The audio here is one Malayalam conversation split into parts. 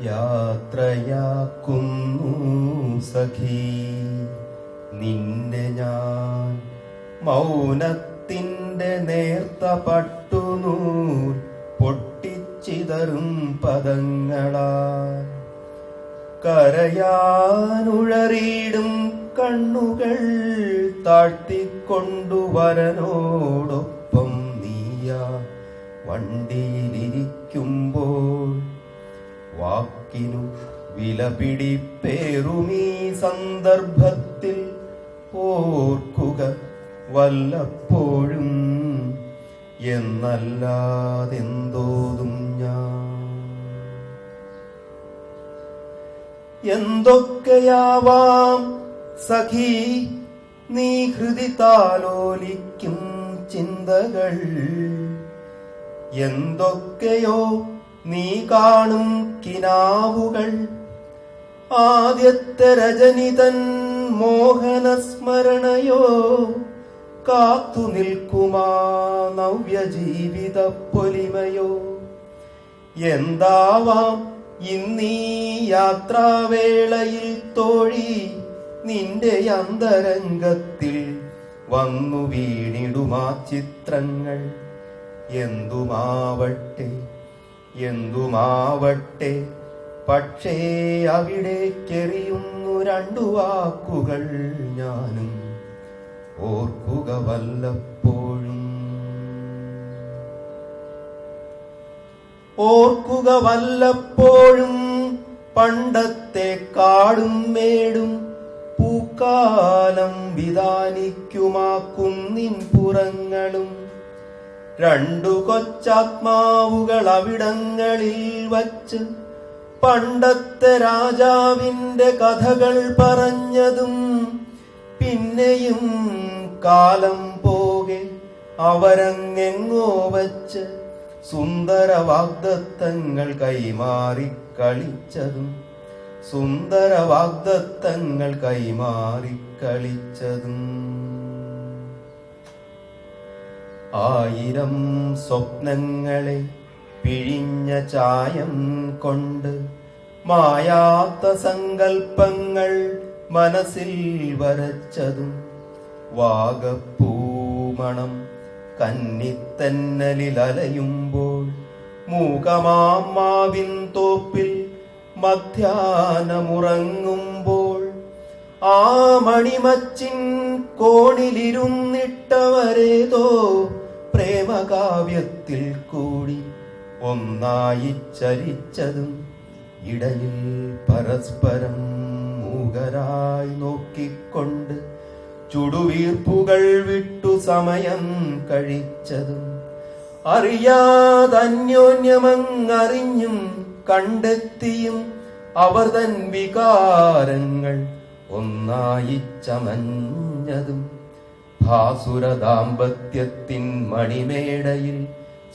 യാത്രയാക്കുന്നു സഖി നിന്നെ ഞാൻ മൗനത്തിൻ്റെ നേർത്ത പട്ടുനൂൽ പൊട്ടിച്ചിതറും പദങ്ങളാൽ കരയാനുഴറിയിടും കണ്ണുകൾ താഴ്ത്തിക്കൊണ്ടുവരനോടൊപ്പം നീയാ വണ്ടിയിലിരിക്കുമ്പോൾ വാക്കിനു വിലപിടിപ്പേറുമീ സന്ദർഭത്തിൽ ഓർക്കുക വല്ലപ്പോഴും എന്നല്ലാതെന്തോതും ഞാൻ. എന്തൊക്കെയാവാം സഖി നീ ഹൃദി താലോലിക്കും ചിന്തകൾ, എന്തൊക്കെയോ നീ കാണും കിനാവുകൾ, ആദ്യത്തെ രജനിതൻ മോഹനസ്മരണയോ കാത്തു നിൽക്കുമാ നവ്യജീവിത പൊലിമയോ. എന്താവാം ഇന്നീ യാത്രാവേളയിൽ തോഴി നിന്റെ അന്തരംഗത്തിൽ വന്നു വീണിടുമാ ചിത്രങ്ങൾ. എന്തുമാവട്ടെ എന്തുമാവട്ടെ പക്ഷേ അവിടേക്കെറിയുന്നു രണ്ടു വാക്കുകൾ ഞാനും ഓർക്കുക വല്ലപ്പോഴും. ഓർക്കുക വല്ലപ്പോഴും പണ്ടത്തെ കാടും മേടും പൂക്കാലം വിധാനിക്കുമാ കുന്നിൻ പുറങ്ങളും. രണ്ടു കൊച്ചാത്മാവുകൾ അവിടങ്ങളിൽ വച്ച് പണ്ടത്തെ രാജാവിന്റെ കഥകൾ പറഞ്ഞതും പിന്നെയും കാലം പോകെ അവരങ്ങെങ്ങോ വച്ച് സുന്ദര വാഗ്ദത്തങ്ങൾ കൈമാറി കളിച്ചതും സുന്ദര വാഗ്ദത്തങ്ങൾ കൈമാറി കളിച്ചതും. ആയിരം സ്വപ്നങ്ങളെ പിഴിഞ്ഞ ചായം കൊണ്ട് മായാത്ത സങ്കൽപ്പങ്ങൾ മനസ്സിൽ വരച്ചതും വാഗപ്പൂമണം കന്നിത്തന്നലിൽ അലയുമ്പോൾ മൂകമാവിൻ തോപ്പിൽ മധ്യാഹ്നമുറങ്ങുമ്പോൾ ആ മണിമച്ചിൻ കോണിലിരുന്നിട്ടവരേതോ പ്രേമകാവ്യത്തിൽ കൂടി ഒന്നായി ചരിച്ചതും ഇടയിൽ പരസ്പരം മൂകരായി നോക്കിക്കൊണ്ട് ചുടുവീർപ്പുകൾ വിട്ടു സമയം കഴിച്ചതും അറിയാതന്യോന്യമങ്ങറിഞ്ഞും കണ്ടെത്തിയും അവർ തൻ വികാരങ്ങൾ ഒന്നായി ചമഞ്ഞതും ഭാസുര ദാമ്പത്യത്തിൻ മണിമേടയിൽ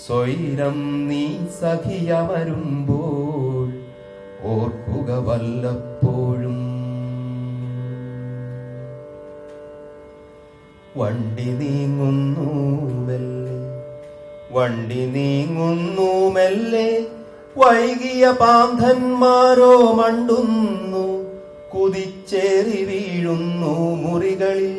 സ്വൈരം നീ സഖിയമരുമ്പോൾ ഓർക്കുക വല്ലപ്പോഴും. വണ്ടി നീങ്ങുന്നു മെല്ലെ വണ്ടി നീങ്ങുന്നു മെല്ലെ വൈകിയ പാന്തന്മാരോ മണ്ടുന്നു കുതിച്ചേറി വീഴുന്നു മുറികളിൽ.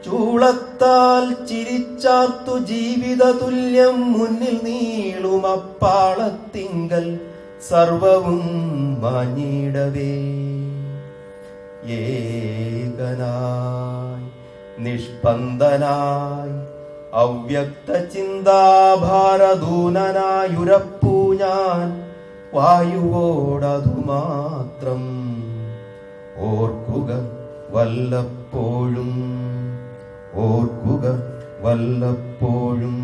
ചൂളത്താൽ ചിരിച്ചാർത്തു ജീവിത തുല്യം മുന്നിൽ നീളുമപ്പാളത്തിങ്കൽ സർവവും മാഞ്ഞിടവേ. ഏകനായി നിഷ്പന്ദനായി അവ്യക്ത ചിന്താഭാരദൂനനായുരപ്പൂ ഞാൻ വായുവോടതു മാത്രം ഓർക്കുക വല്ലപ്പോഴും ഓർക്കുക വല്ലപ്പോഴും.